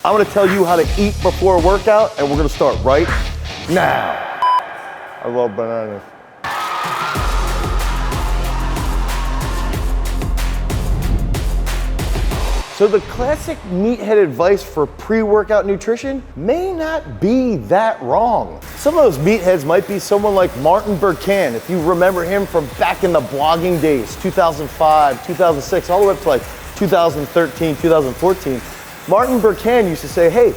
I'm gonna tell you how to eat before a workout, and we're gonna start right now. I love bananas. So the classic meathead advice for pre-workout nutrition may not be that wrong. Some of those meatheads might be someone like Martin Burkhan, if you remember him from back in the blogging days, 2005, 2006, all the way up to like 2013, 2014. Martin Burkhan used to say, hey,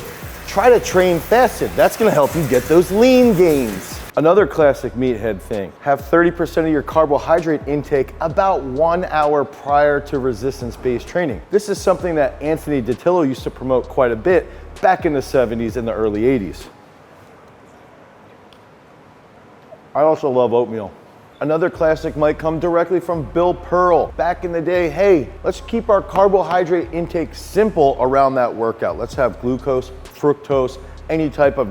try to train fasted. That's gonna help you get those lean gains. Another classic meathead thing, have 30% of your carbohydrate intake about 1 hour prior to resistance-based training. This is something that Anthony DiTillo used to promote quite a bit back in the 70s and the early 80s. I also love oatmeal. Another classic might come directly from Bill Pearl. Back in the day, hey, let's keep our carbohydrate intake simple around that workout. Let's have glucose, fructose, any type of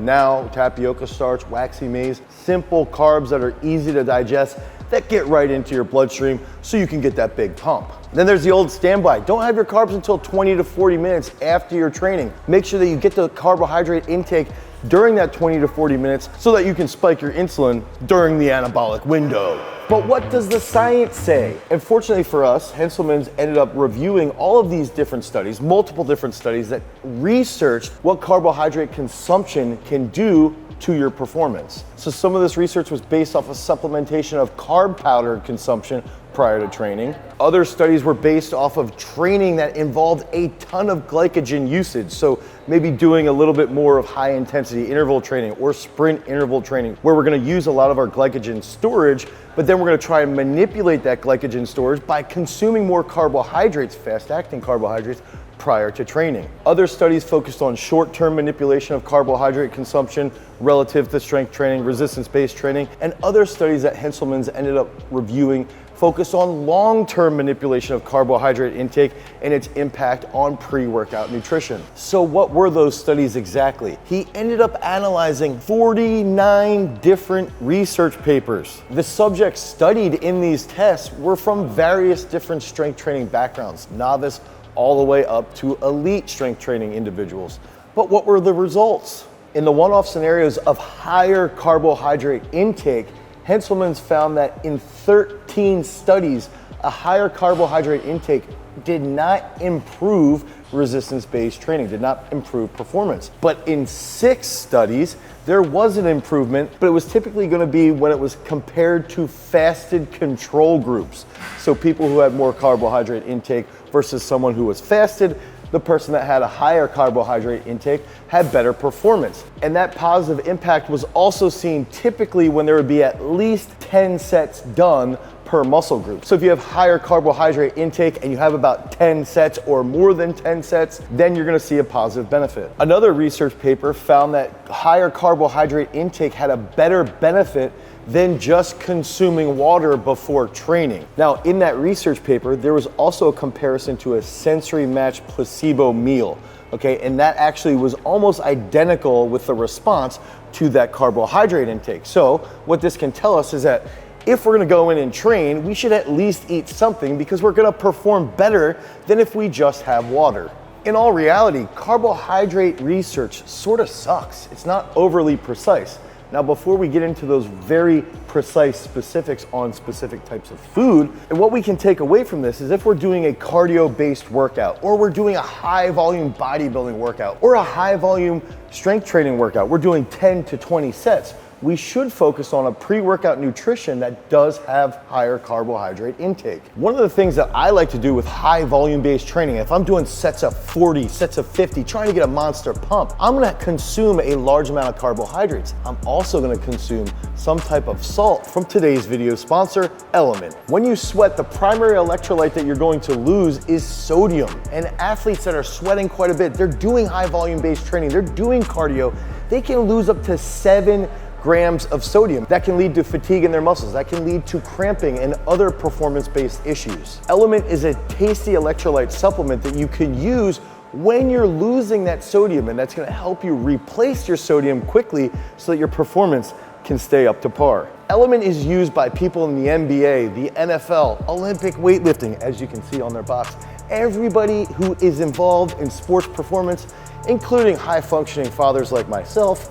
tapioca starch, waxy maize, simple carbs that are easy to digest, that get right into your bloodstream so you can get that big pump. Then there's the old standby. Don't have your carbs until 20 to 40 minutes after your training. Make sure that you get the carbohydrate intake during that 20 to 40 minutes so that you can spike your insulin during the anabolic window. But what does the science say? And fortunately for us, Henselman's ended up reviewing all of these different studies, multiple different studies that researched what carbohydrate consumption can do to your performance. So some of this research was based off of supplementation of carb powder consumption prior to training. Other studies were based off of training that involved a ton of glycogen usage. So maybe doing a little bit more of high intensity interval training or sprint interval training, where we're gonna use a lot of our glycogen storage, but then we're gonna try and manipulate that glycogen storage by consuming more carbohydrates, fast acting carbohydrates, prior to training. Other studies focused on short-term manipulation of carbohydrate consumption relative to strength training, resistance-based training, and other studies that Henselman's ended up reviewing focused on long-term manipulation of carbohydrate intake and its impact on pre-workout nutrition. So what were those studies exactly? He ended up analyzing 49 different research papers. The subjects studied in these tests were from various different strength training backgrounds, novice all the way up to elite strength training individuals. But what were the results? In the one-off scenarios of higher carbohydrate intake, Henselman's found that in 13 studies, a higher carbohydrate intake did not improve resistance-based training, did not improve performance. But in 6 studies, there was an improvement, but it was typically gonna be when it was compared to fasted control groups. So people who had more carbohydrate intake versus someone who was fasted, the person that had a higher carbohydrate intake had better performance. And that positive impact was also seen typically when there would be at least 10 sets done per muscle group. So if you have higher carbohydrate intake and you have about 10 sets or more than 10 sets, then you're gonna see a positive benefit. Another research paper found that higher carbohydrate intake had a better benefit than just consuming water before training. Now, in that research paper, there was also a comparison to a sensory matched placebo meal, okay? And that actually was almost identical with the response to that carbohydrate intake. So what this can tell us is that if we're gonna go in and train, we should at least eat something because we're gonna perform better than if we just have water. In all reality, carbohydrate research sort of sucks. It's not overly precise. Now, before we get into those very precise specifics on specific types of food, and what we can take away from this is if we're doing a cardio-based workout, or we're doing a high-volume bodybuilding workout, or a high-volume strength training workout, we're doing 10 to 20 sets, we should focus on a pre-workout nutrition that does have higher carbohydrate intake. One of the things that I like to do with high volume based training, if I'm doing sets of 40, sets of 50, trying to get a monster pump, I'm gonna consume a large amount of carbohydrates. I'm also gonna consume some type of salt from today's video sponsor, Element. When you sweat, the primary electrolyte that you're going to lose is sodium. And athletes that are sweating quite a bit, they're doing high volume based training, they're doing cardio, they can lose up to 7 grams of sodium. That can lead to fatigue in their muscles. That can lead to cramping and other performance-based issues. Element is a tasty electrolyte supplement that you can use when you're losing that sodium, and that's gonna help you replace your sodium quickly so that your performance can stay up to par. Element is used by people in the NBA, the NFL, Olympic weightlifting, as you can see on their box. Everybody who is involved in sports performance including high-functioning fathers like myself,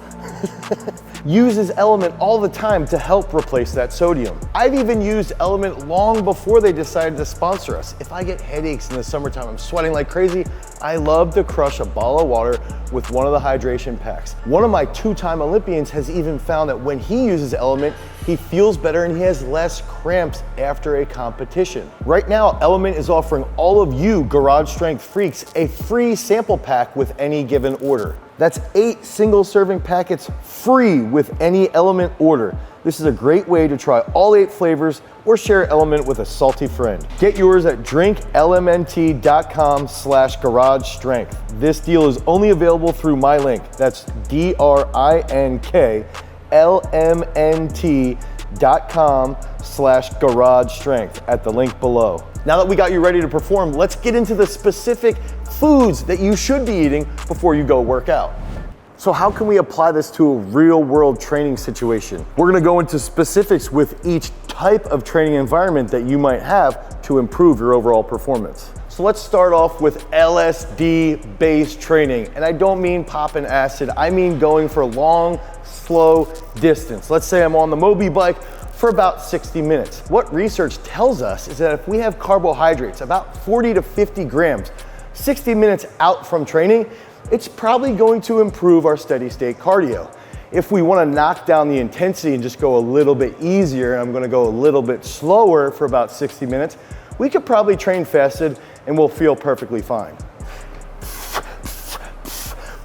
uses Element all the time to help replace that sodium. I've even used Element long before they decided to sponsor us. If I get headaches in the summertime, I'm sweating like crazy, I love to crush a bottle of water with one of the hydration packs. One of my two-time Olympians has even found that when he uses Element, he feels better and he has less cramps after a competition. Right now, Element is offering all of you Garage Strength freaks a free sample pack with any given order. That's 8 single serving packets free with any Element order. This is a great way to try all 8 flavors or share Element with a salty friend. Get yours at drinklmnt.com/garage strength. This deal is only available through my link. That's drinklmnt.com/garage strength at the link below. Now that we got you ready to perform, let's get into the specific foods that you should be eating before you go work out. So how can we apply this to a real world training situation? We're gonna go into specifics with each type of training environment that you might have to improve your overall performance. So let's start off with LSD-based training. And I don't mean popping acid, I mean going for long, slow distance. Let's say I'm on the Moby bike for about 60 minutes. What research tells us is that if we have carbohydrates, about 40 to 50 grams, 60 minutes out from training, it's probably going to improve our steady state cardio. If we wanna knock down the intensity and just go a little bit easier, and I'm gonna go a little bit slower for about 60 minutes, we could probably train fasted and we'll feel perfectly fine.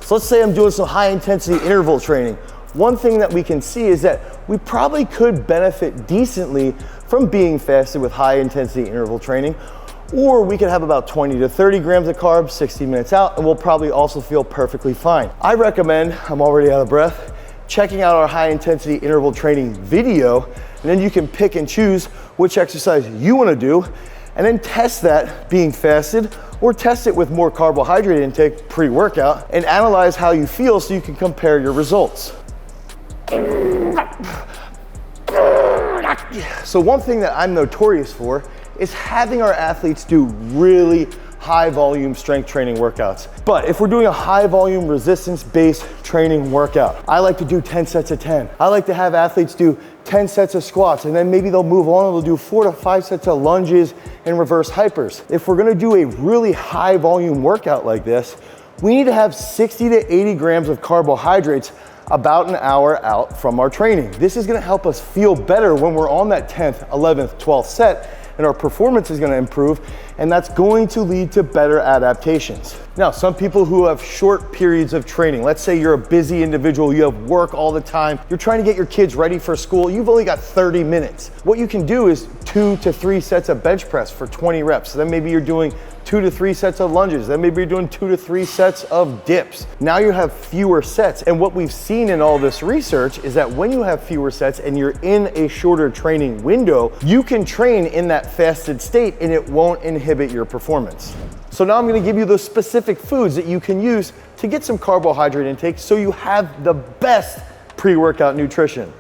So let's say I'm doing some high intensity interval training. One thing that we can see is that we probably could benefit decently from being fasted with high intensity interval training, or we could have about 20 to 30 grams of carbs, 60 minutes out, and we'll probably also feel perfectly fine. I recommend, I'm already out of breath, checking out our high intensity interval training video, and then you can pick and choose which exercise you wanna do, and then test that being fasted, or test it with more carbohydrate intake pre-workout, and analyze how you feel so you can compare your results. So one thing that I'm notorious for is having our athletes do really high volume strength training workouts. But if we're doing a high volume resistance based training workout, I like to do 10 sets of 10. I like to have athletes do 10 sets of squats, and then maybe they'll move on and they'll do 4 to 5 sets of lunges and reverse hypers. If we're gonna do a really high volume workout like this, we need to have 60 to 80 grams of carbohydrates about an hour out from our training. This is gonna help us feel better when we're on that 10th, 11th, 12th set, and our performance is gonna improve, and that's going to lead to better adaptations. Now, some people who have short periods of training, let's say you're a busy individual, you have work all the time, you're trying to get your kids ready for school, you've only got 30 minutes. What you can do is 2 to 3 sets of bench press for 20 reps. So then maybe you're doing 2 to 3 sets of lunges, then maybe you're doing 2 to 3 sets of dips. Now you have fewer sets, and what we've seen in all this research is that when you have fewer sets and you're in a shorter training window, you can train in that fasted state and it won't inhibit your performance. So now I'm gonna give you the specific foods that you can use to get some carbohydrate intake so you have the best pre-workout nutrition.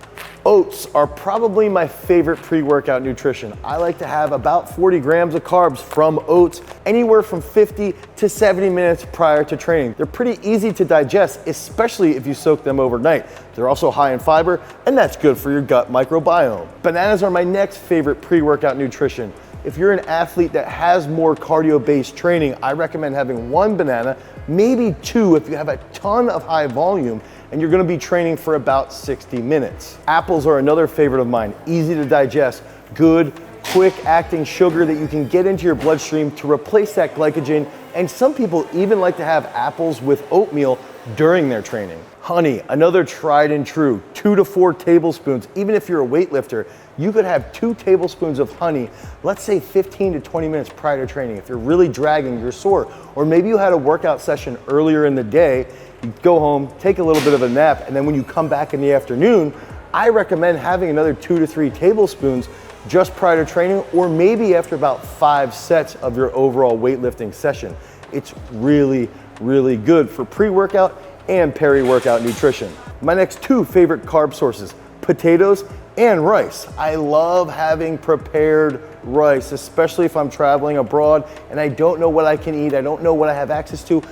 Oats are probably my favorite pre-workout nutrition. I like to have about 40 grams of carbs from oats, anywhere from 50 to 70 minutes prior to training. They're pretty easy to digest, especially if you soak them overnight. They're also high in fiber, and that's good for your gut microbiome. Bananas are my next favorite pre-workout nutrition. If you're an athlete that has more cardio-based training, I recommend having 1 banana, maybe 2 if you have a ton of high volume and you're gonna be training for about 60 minutes. Apples are another favorite of mine, easy to digest, good, quick acting sugar that you can get into your bloodstream to replace that glycogen, and some people even like to have apples with oatmeal during their training. Honey, another tried and true, 2 to 4 tablespoons. Even if you're a weightlifter, you could have 2 tablespoons of honey, let's say 15 to 20 minutes prior to training. If you're really dragging, you're sore, or maybe you had a workout session earlier in the day, you go home, take a little bit of a nap, and then when you come back in the afternoon, I recommend having another 2 to 3 tablespoons just prior to training, or maybe after about 5 sets of your overall weightlifting session. It's really, really good for pre-workout and peri-workout nutrition. My next 2 favorite carb sources, potatoes and rice. I love having prepared rice, especially if I'm traveling abroad and I don't know what I can eat, I don't know what I have access to.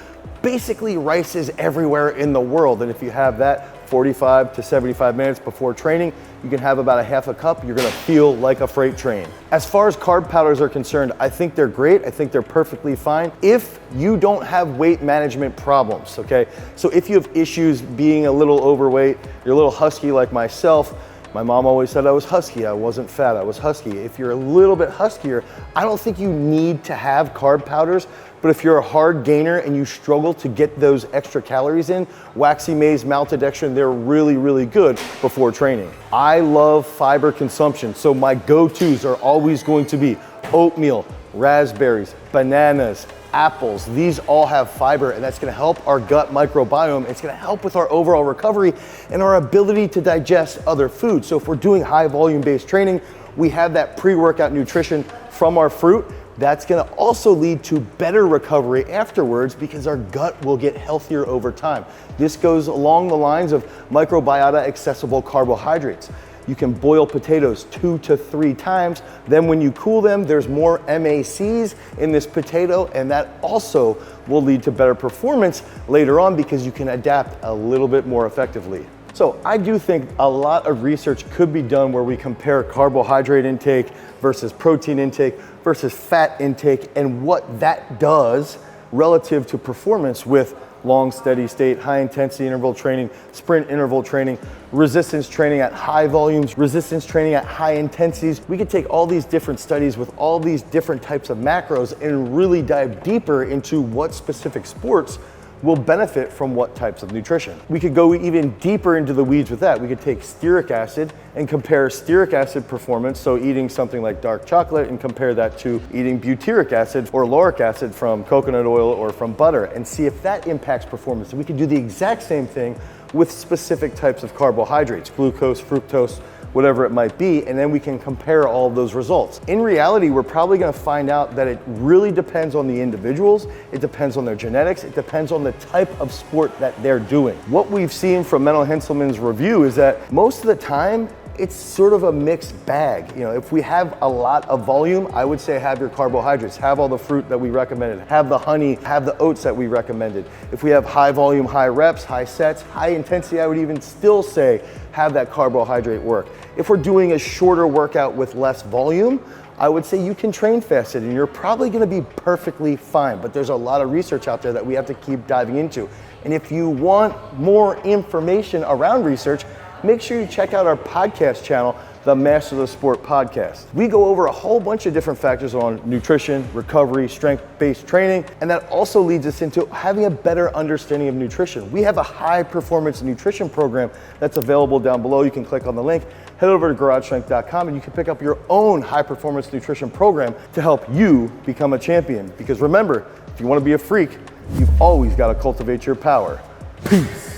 Basically, rice is everywhere in the world, and if you have that 45 to 75 minutes before training, you can have about a half a cup. You're gonna feel like a freight train. As far as carb powders are concerned, I think they're great. I think they're perfectly fine if you don't have weight management problems, okay? So if you have issues being a little overweight, you're a little husky like myself. My mom always said I was husky. I wasn't fat, I was husky. If you're a little bit huskier, I don't think you need to have carb powders, but if you're a hard gainer and you struggle to get those extra calories in, waxy maize, maltodextrin, they're really, really good before training. I love fiber consumption, so my go-tos are always going to be oatmeal, raspberries, bananas, apples. These all have fiber, and that's gonna help our gut microbiome. It's gonna help with our overall recovery and our ability to digest other foods. So if we're doing high volume based training, we have that pre-workout nutrition from our fruit. That's gonna also lead to better recovery afterwards because our gut will get healthier over time. This goes along the lines of microbiota accessible carbohydrates. You can boil potatoes 2 to 3 times. Then when you cool them, there's more MACs in this potato, and that also will lead to better performance later on because you can adapt a little bit more effectively. So I do think a lot of research could be done where we compare carbohydrate intake versus protein intake versus fat intake and what that does relative to performance with long, steady state, high intensity interval training, sprint interval training, resistance training at high volumes, resistance training at high intensities. We could take all these different studies with all these different types of macros and really dive deeper into what specific sports will benefit from what types of nutrition. We could go even deeper into the weeds with that. We could take stearic acid and compare stearic acid performance, so eating something like dark chocolate, and compare that to eating butyric acid or lauric acid from coconut oil or from butter, and see if that impacts performance. And we could do the exact same thing with specific types of carbohydrates, glucose, fructose, whatever it might be, and then we can compare all of those results. In reality, we're probably gonna find out that it really depends on the individuals, it depends on their genetics, it depends on the type of sport that they're doing. What we've seen from Menno Henselman's review is that most of the time, it's sort of a mixed bag. You know, if we have a lot of volume, I would say have your carbohydrates, have all the fruit that we recommended, have the honey, have the oats that we recommended. If we have high volume, high reps, high sets, high intensity, I would even still say have that carbohydrate work. If we're doing a shorter workout with less volume, I would say you can train fasted and you're probably gonna be perfectly fine, but there's a lot of research out there that we have to keep diving into. And if you want more information around research, make sure you check out our podcast channel, the Master the Sport Podcast. We go over a whole bunch of different factors on nutrition, recovery, strength-based training, and that also leads us into having a better understanding of nutrition. We have a high-performance nutrition program that's available down below. You can click on the link, head over to garagestrength.com, and you can pick up your own high-performance nutrition program to help you become a champion. Because remember, if you want to be a freak, you've always got to cultivate your power. Peace.